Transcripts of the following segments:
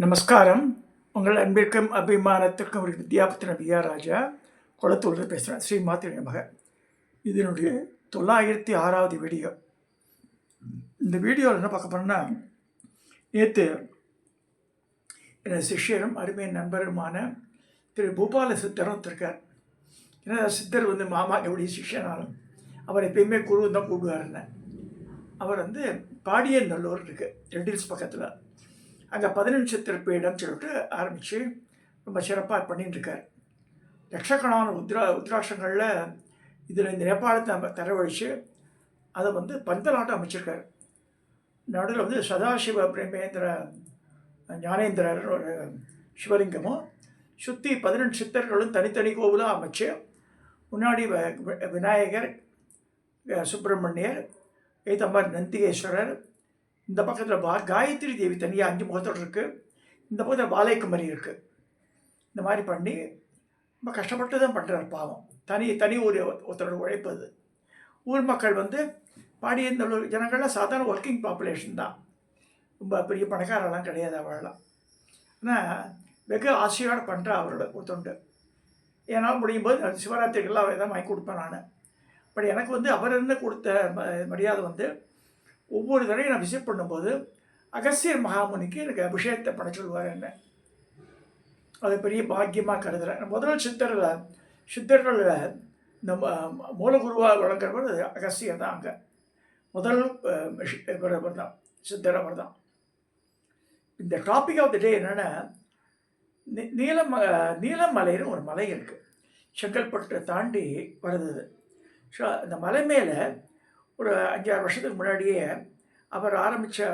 நமஸ்காரம். உங்கள் அன்பிற்கும் அபிமானத்திற்கும் ஒரு வித்யாபத்தின விஆர் ராஜா குளத்தூரில் பேசுகிறேன். ஸ்ரீ மாத்திரை நமக. இதனுடைய 906வது வீடியோ. இந்த வீடியோவில் என்ன பார்க்க போனோம்னா, நேற்று எனது சிஷ்யரும் அருமை நண்பருமான திரு பூபால சித்தரும் இருக்கார். ஏன்னா சித்தர் மாமா எப்படி சிஷ்யனாலும் அவர் எப்பயுமே குரு தான் கூப்பிடுவாருன்னு. அவர் பாடியநல்லூர் இருக்குது, ரெட்டில்ஸ் பக்கத்தில். அங்கே 15 திருப்பீடம் சொல்லிட்டு ஆரம்பித்து ரொம்ப சிறப்பாக பண்ணிட்டுருக்கார். லட்சக்கணக்கான உத்ராட்சங்களில் இதில் இந்த நேபாளத்தை தரவழித்து அதை பந்தலாட்டம் அமைச்சிருக்கார். நடுவில் சதாசிவ பிரேமேந்திர ஞானேந்திரர் ஒரு சிவலிங்கமும் சுற்றி 18 சித்தர்களும் தனித்தனி கோவிலாக அமைச்சு, முன்னாடி விநாயகர், சுப்பிரமணியர், ஏற்ற மாதிரி நந்திகேஸ்வரர், இந்த பக்கத்தில் காயத்ரி தேவி தனியாக 5 முகத்தோடு இருக்குது, இந்த பக்கத்தில் பாலைக்குமரி இருக்குது. இந்த மாதிரி பண்ணி ரொம்ப கஷ்டப்பட்டு தான் பண்ணுறார் பாவம். தனி ஒருத்தரோட உழைப்பது. ஊர் மக்கள் பாடியநல்லூர் ஜனங்கள்லாம் சாதாரண ஒர்க்கிங் பாப்புலேஷன் தான், ரொம்ப பெரிய பணக்காரெல்லாம் கிடையாது அவளெல்லாம். ஆனால் வெகு ஆசையோடு பண்ணுறா அவரோட ஒருத்தொண்டு. ஏன்னால் முடியும் போது சிவராத்திரிக்கெல்லாம் எதாவது வாங்கி கொடுப்பேன் நான். பட் எனக்கு அவர் என்ன கொடுத்த மரியாதை ஒவ்வொரு தடவையும் நான் விசிட் பண்ணும்போது அகஸ்தியர் மகாமுனிக்கு எனக்கு அபிஷேகத்தை பண்ண சொல்லுவார். என்ன அது பெரிய பாக்கியமாக கருதுகிறேன். முதல் சித்தர்களில் இந்த மூலகுருவாக வழங்குறவர் அகஸ்தியர் தான். அங்கே முதல் இவர் தான், சித்தர் அவர் தான். இந்த டாபிக் ஆஃப் த டே என்னென்னா, நீலமலைன்னு ஒரு மலை இருக்குது, செங்கல்பட்டு தாண்டி வருது. ஸோ அந்த மலை மேலே ஒரு 5-6 வருஷத்துக்கு முன்னாடியே அவர் ஆரம்பித்த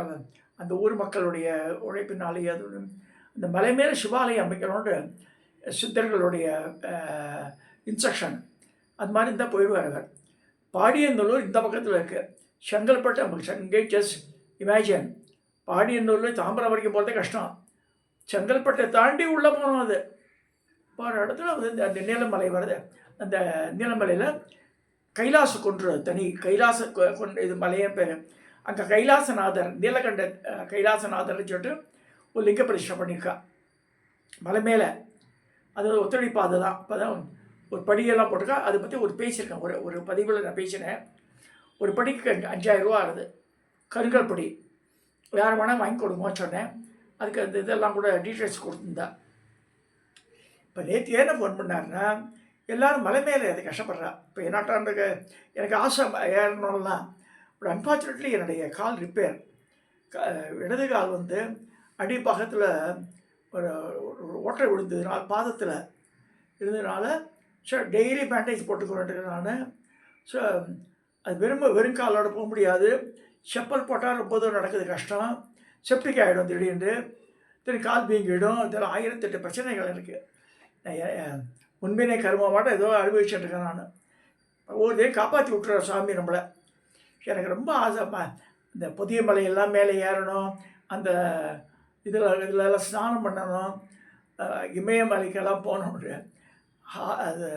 அந்த ஊர் மக்களுடைய உழைப்பினாலேயே அந்த மலை மேலே சிவாலயம் அமைக்கணும்னு சித்தர்களுடைய இன்ஸ்ட்ரக்ஷன். அது மாதிரி இருந்தால் போயிடுவார் அவர். பாடியநல்லூர் இந்த பக்கத்தில் இருக்குது, செங்கல்பட்டு நமக்கு ஜஸ்ட் இமேஜின். பாடியநல்லூர் தாம்பரம் வரைக்கும் போகிறதே கஷ்டம், செங்கல்பட்டை தாண்டி உள்ளே போனோம். அது போகிற இடத்துல அந்த நீலமலை வருது. அந்த நீலமலையில் கைலாச குன்று தனி, கைலாச இது மலையின் பேர். அங்கே கைலாசநாதர், நீலகண்ட கைலாசநாதர்னு சொல்லிட்டு ஒரு லிங்க பிரதிஷ்டை பண்ணியிருக்கா மலை மேலே. அது ஒத்துழைப்பாதை தான். இப்போ தான் ஒரு படியெல்லாம் போட்டிருக்கா. அதை பற்றி ஒரு பேசியிருக்கேன், ஒரு பதிவில் நான் பேசினேன். ஒரு படிக்கு 5000 ரூபா ஆகுது, கருங்கல் படி. யார் வேணால் வாங்கி கொடுங்கன்னு சொன்னேன். அதுக்கு அந்த இதெல்லாம் கூட டீட்டெயில்ஸ் கொடுத்துருந்தா. இப்போ நேற்று ஏன்னா ஃபோன் பண்ணாருன்னா, எல்லோரும் மலை மேலே அதை கஷ்டப்படுறா. இப்போ என்னாட்டான்றது எனக்கு ஆசை ஏறணும்லாம். பட் அன்ஃபார்ச்சுனேட்லி என்னுடைய கால் ரிப்பேர். இடது கால் அடிப்பாகத்தில் ஒரு ஓட்டை விழுந்ததுனால, பாதத்தில் இருந்ததுனால, ஸோ டெய்லி பேண்டேஜ் போட்டுக்கிறேன் நான். ஸோ அது வெறுங்காலோட போக முடியாது. செப்பல் போட்டால் ரொம்ப தூரம் நடக்குது கஷ்டம். செப்டிக் ஆகிடும் திடீர்னு, கால் வீங்கிடும். இதெல்லாம் 1008 பிரச்சனைகள் இருக்குது. முன்பினை கருமமாட்ட ஏதோ அனுபவிச்சுட்டுருக்கேன் நான். ஒரு day காப்பாற்றி விட்டுற சாமி நம்மளை. எனக்கு ரொம்ப ஆசை, இந்த புதிய மலையெல்லாம் மேலே ஏறணும், அந்த இதிலெல்லாம் ஸ்நானம் பண்ணணும், இமயமலைக்கெல்லாம் போகணும். அது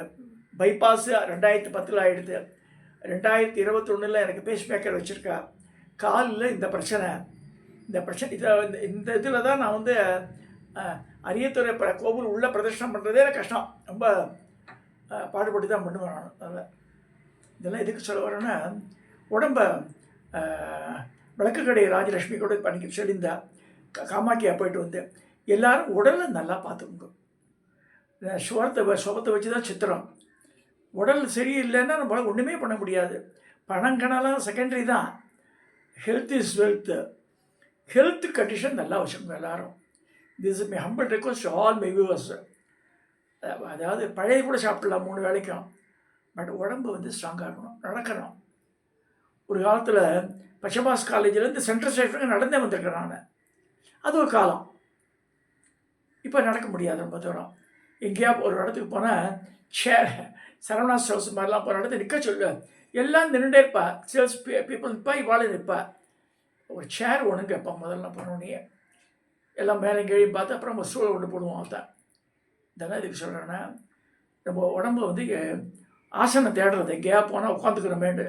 பைபாஸு 2010 ஆகிடுது. 2021 எனக்கு பேஸ்மேக்கர் வச்சுருக்கா. காலில் இந்த பிரச்சனை இந்த இதில் தான் நான் அரியத்துறை கோவில் உள்ள பிரதர்ஷனம் பண்ணுறதே எனக்கு கஷ்டம். ரொம்ப பாடுபட்டு தான் பண்ணுவேன் நான். அதில் இதெல்லாம் எதுக்கு சொல்ல வரேன்னா, உடம்ப விளக்குக்கடை ராஜலட்சுமி கூட பண்ணிக்க சொல்லியிருந்தா. காமாக்கியா போயிட்டு எல்லோரும் உடலை நல்லா பார்த்துக்கோங்க. சுகத்தை வச்சு தான் சித்திரம். உடல் சரியில்லைன்னா நம்மளால் ஒன்றுமே பண்ண முடியாது. பணங்கணலாம் செகண்டரி தான். Health is wealth. Health condition நல்லா வச்சுக்கோங்க எல்லோரும். This is my humble request to all my viewers. அதாவது பழைய கூட சாப்பிடலாம் 3 வேளைக்கும், பட் உடம்பு ஸ்ட்ராங்காக இருக்கணும், நடக்கணும். ஒரு காலத்தில் பச்சபாஸ் காலேஜிலேருந்து சென்ட்ரல் ஸ்டேஷனுக்கு நடந்தே வந்திருக்கேன் நான். அது ஒரு காலம். இப்போ நடக்க முடியாது ரொம்ப தூரம். எங்கேயா ஒரு இடத்துக்கு போனால் சேர், சரவணா ஸ்டோர்ஸ் மாதிரிலாம் போகிற இடத்துல நிற்க சொல்லு, எல்லாம் நின்றுட்டே இருப்பா. சேல்ஸ் பீப்புள் நிற்பா, இவாளே நிற்பா. ஒரு சேர் ஒன்று கேட்பான் முதல்ல போனோடனே. எல்லாம் மேலே கீழே பார்த்து அப்புறம் நம்ம சூழல் கொண்டு போடுவோம். அதான் இதெல்லாம் இதுக்கு சொல்கிறேன்னா, நம்ம உடம்பு ஆசனம் தேடுறது. எங்கேயா போனால் உட்காந்துக்கிறோமேண்டு.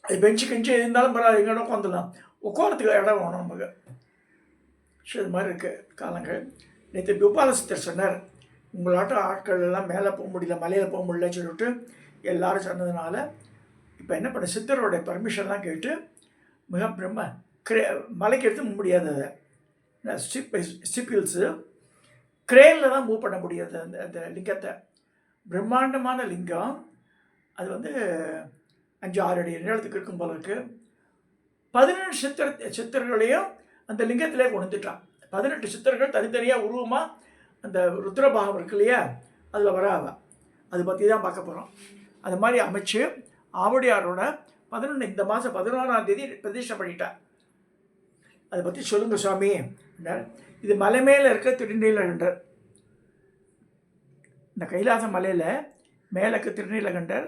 அது பெஞ்சு கெஞ்சு இருந்தாலும் பரவாயில்ல, எங்கேயா உட்காந்துலாம். உட்காரத்துக்கு இடம் வேணும் நமக்கு. ஸோ இது மாதிரி இருக்குது காலங்கள். நேற்று கோபாலசித்தர் சொன்னார், உங்களாட்டம் ஆட்கள் எல்லாம் மேலே போக முடியல, மலையில் போக முடியலன்னு சொல்லிட்டு எல்லோரும் சொன்னதுனால இப்போ என்ன பண்ண, சித்தரோடைய பர்மிஷன்லாம் கேட்டு மிக மலைக்கு எடுத்து முடியாது. அதை ஸ்டிப்பிள்ஸு கிரேனில் தான் மூவ் பண்ண முடியாது அந்த அந்த லிங்கத்தை. பிரம்மாண்டமான லிங்கம் அது 5-6 அடி நீளத்துக்கு இருக்கும் போல இருக்குது. 18 சித்தர்களையும் அந்த லிங்கத்திலே கொண்டுட்டான். 18 சித்தர்கள் தனித்தனியாக உருவமாக அந்த ருத்ரபாகம் இருக்கு இல்லையா, அதில் வராவ. அதை பற்றி தான் பார்க்க போகிறோம். அது மாதிரி அமைச்சு ஆவுடையாரோட 11 இந்த மாதம் 11ஆம் தேதி பிரதிஷ்டை பண்ணிட்டார். அதை பற்றி சொல்லுங்கள் சுவாமி. இது மலை மேலே இருக்க திருநீலகண்டர். இந்த கைலாச மலையில் மேலே இருக்க திருநீலகண்டர்.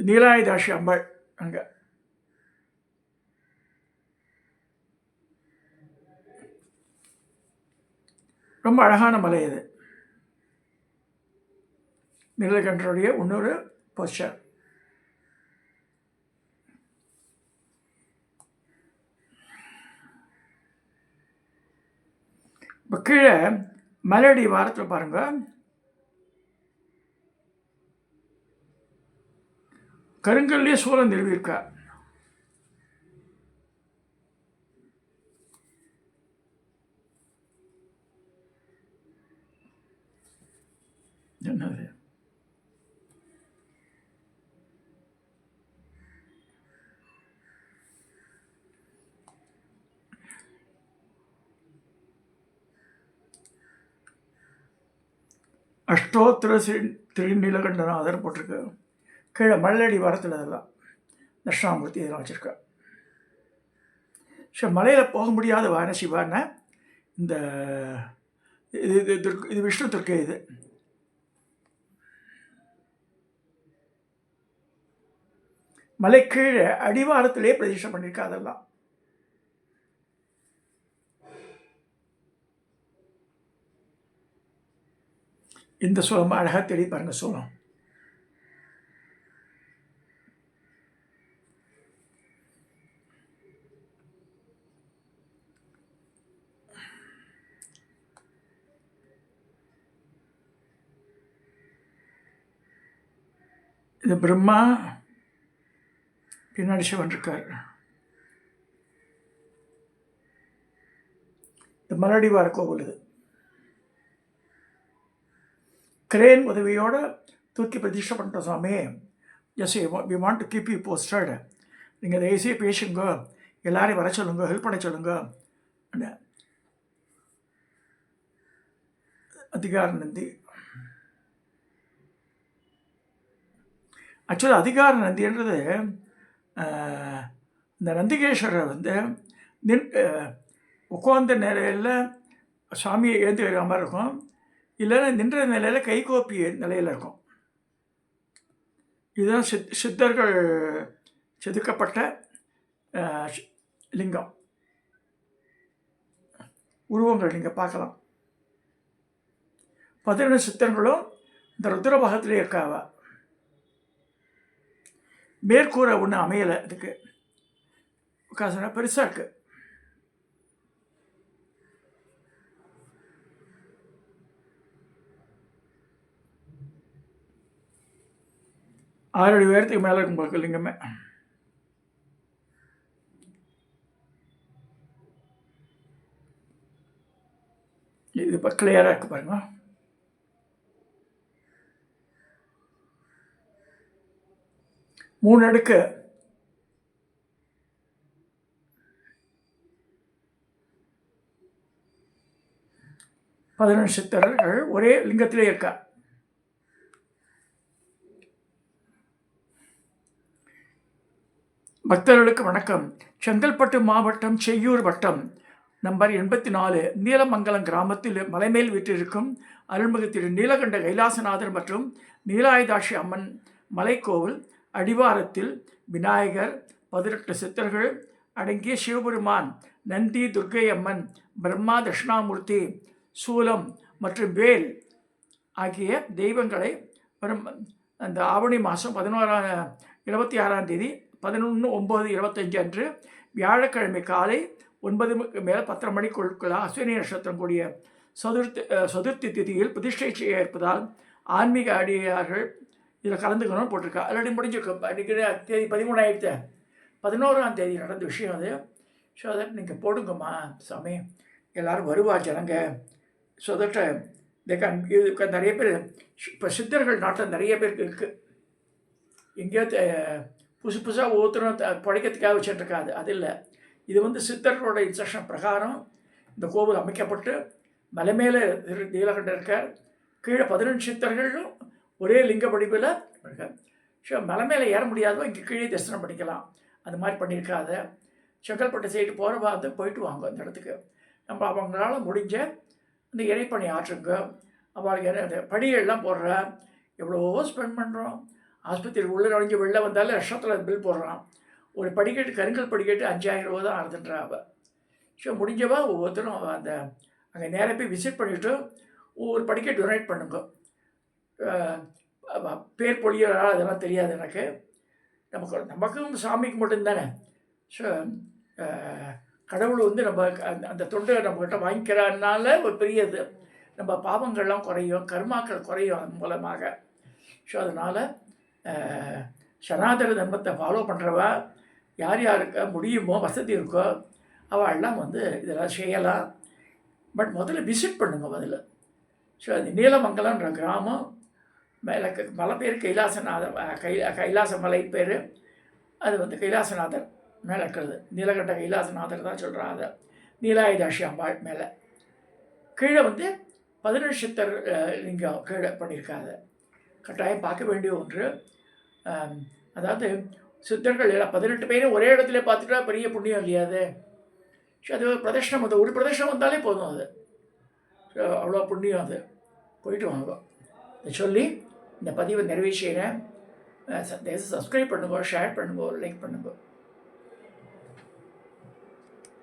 நீலாயுதாட்சி அம்பாள் அங்கே. ரொம்ப அழகான மலை இது. நீலகண்டருடைய இன்னொரு போஸ்டர். இப்போ கீழே மலையடி வாரத்தில் பாருங்கள், கருங்கல்லே சூழல் நிறுவியிருக்கா. என்னது அஷ்டோத்திர திருநீலகண்டநாதர் போட்டிருக்கு. கீழே மலையடி வாரத்தில் இதெல்லாம் தட்சிணாமூர்த்தி இதெல்லாம் வச்சுருக்கா. ஸோ மலையில் போக முடியாத வான சிவான இந்த இது விஷ்ணு துர்க்கை. இது மலை கீழே அடிவாரத்திலே பிரதிஷ்டை பண்ணியிருக்கா. அதெல்லாம் இந்த சோளம் அழகாக தெரிய பாருங்கள். சோளம் இது பிரம்மா, பின்னாடி சிவன் இருக்கார். இந்த மலடிவார கோவில் இது கிரேன் உதவியோடு தூக்கி பிரதிஷ்டை பண்ணிட்டோம் சாமி. Yes we want to keep you posted. நீங்கள் அதை ஈஸியாக பேசுங்க, எல்லாரையும் வர சொல்லுங்க, ஹெல்ப் பண்ண சொல்லுங்க. அதிகார நந்தி. ஆக்சுவலாக அதிகார நந்தின்றது இந்த நந்திகேஸ்வரர் உட்கார்ந்த நிலையில் சாமியை எழுந்துக்கிற மாதிரி இருக்கும், இல்லைன்னா நின்ற நிலையில் கைகோப்பிய நிலையில் இருக்கும். இதுதான் சித்தர்கள் செதுக்கப்பட்ட லிங்கம். உருவங்கள் நீங்கள் பார்க்கலாம். 11 சித்தர்களும் இந்த ருத்ரபாகத்திலே இருக்காவா. மேற்கூரை ஒன்று அமையலை, இதுக்கு காசுனா பெருசாக இருக்குது. ஆறு அடி உயரத்துக்கு மேலே இருக்கும் பார்க்க லிங்கமே. இது இப்போ கிளியராக இருக்குது பாருங்க. மூணு அடுக்கு. பதினெண்டு சித்தர்கள் ஒரே லிங்கத்திலே இருக்கா. பக்தர்களுக்கு வணக்கம். செங்கல்பட்டு மாவட்டம் செய்யூர் வட்டம் நம்பர் 84 நீலமங்கலம் கிராமத்தில் மலைமேல் வீற்றிருக்கும் அருள்மிகு திரு நீலகண்ட கைலாசநாதர் மற்றும் நீலாயுதாட்சி அம்மன் மலைக்கோவில் அடிவாரத்தில் விநாயகர், 18 சித்தர்கள் அடங்கிய சிவபெருமான், நந்தி, துர்க்கை அம்மன், பிரம்மா, தட்சிணாமூர்த்தி, சூலம் மற்றும் வேல் ஆகிய தெய்வங்களை வரும் அந்த ஆவணி மாதம் 26ஆம் தேதி 11/9/25 அன்று வியாழக்கிழமை காலை 9 மேலே 10:30 மணிக்குள்ள அஸ்வினி நட்சத்திரம் கூடிய சதுர்த்தி திதியில் பிரதிஷ்டை செய்ய இருப்பதால் ஆன்மீக அடியார்கள் இதில் கலந்துக்கணும்னு போட்டிருக்கா. ஆல்ரெடி முடிஞ்சிருக்கும். இன்றைக்கி தேதி 13 11ஆம் தேதி நடந்த விஷயம் அது. ஸோ அதை நீங்கள் போடுங்கம்மா சாமி, எல்லோரும் வருவா ஜனங்க. ஸோ தட் இதுக்கு நிறைய பேர் இப்போ சித்தர்கள் நாட்டில் நிறைய பேருக்கு இருக்குது. எங்கேயாவது புதுசாக ஒவ்வொருத்தரும் படைக்கிறதுக்காக வச்சுட்டுருக்காது. அது இல்லை, இது வந்து சித்தர்களோட இன்ஸ்ட்ரக்ஷன் பிரகாரம் இந்த கோவில் அமைக்கப்பட்டு மலை மேலே நீலகண்டர் இருக்கார். கீழே 15 சித்தர்களும் ஒரே லிங்க வடிவில் இருக்கார். ஸோ மலை மேலே ஏற முடியாதவோ இங்கே கீழே தரிசனம் பண்ணிக்கலாம். அது மாதிரி பண்ணியிருக்காத. செங்கல்பட்டு சைடு போகிறவா வந்து போயிட்டு வாங்க அந்த இடத்துக்கு. நம்ம அவங்களால முடிஞ்ச இந்த இறைப்பணி ஆற்றுங்க. அவளுக்கு படிகள்லாம் போடுற எவ்வளவோ ஸ்பெண்ட் பண்ணுறோம். ஆஸ்பத்திரி உள்ளே நுழைஞ்சு வெளில வந்தாலும் லட்சத்தில் பில் போடுறான். ஒரு படிக்கட்டு கருங்கல் படிக்கட்டு 5000 ரூபா தான் ஆகுதுன்றா அவள். ஸோ முடிஞ்சவா ஒவ்வொருத்தரும் அந்த அங்கே நேராக போய் விசிட் பண்ணிவிட்டு ஒவ்வொரு படிக்கட்டு டொனேட் பண்ணுங்க. பேர் பொழியறா அதெல்லாம் தெரியாது எனக்கு. நமக்கும் சாமிக்கு மட்டும்தானே. ஸோ கடவுள் வந்து நம்ம அந்த தொண்டை நம்மக்கிட்ட வாங்கிக்கிறான்னால ஒரு பெரிய இது. நம்ம பாவங்கள்லாம் குறையும், கர்மாக்கள் குறையும் அதன் மூலமாக. ஸோ அதனால் சனாதன தர்மத்தை ஃபாலோ பண்ணுறவா யார் யாருக்கு முடியுமோ வசதி இருக்கோ அவள்லாம் வந்து இதெல்லாம் செய்யலாம். பட் முதல்ல விசிட் பண்ணுங்க முதல்ல. ஸோ அது நீலமங்கலம்ன்ற கிராமம் மேலே மலை பேர் கைலாசநாதர். கைலாச மலை பேர். அது வந்து கைலாசநாதர் மேலே இருக்கிறது. நீலகண்ட கைலாசநாதர் தான் சொல்கிறா. அதை நீலாயுதாட்சி அம்பாள் மேலே. கீழே வந்து 17 சித்தர் லிங்கம் கீழே பண்ணியிருக்காங்க. கட்டாயம் பார்க்க வேண்டிய ஒன்று. அதாவது சித்தர்கள் எல்லாம் 18 பேரும் ஒரே இடத்துல பார்த்துட்டா பெரிய புண்ணியம் இல்லையா அது. அது ஒரு பிரதர்ஷனம், வந்து ஒரு பிரதர்ஷனம் வந்தாலே போதும். அது அவ்வளோ புண்ணியம். அது போயிட்டு வாங்க. இதை சொல்லி இந்த பதிவை நிறைவு செய்கிறேன். சப்ஸ்கிரைப் பண்ணுங்க, ஷேர் பண்ணுங்க, லைக் பண்ணுங்க.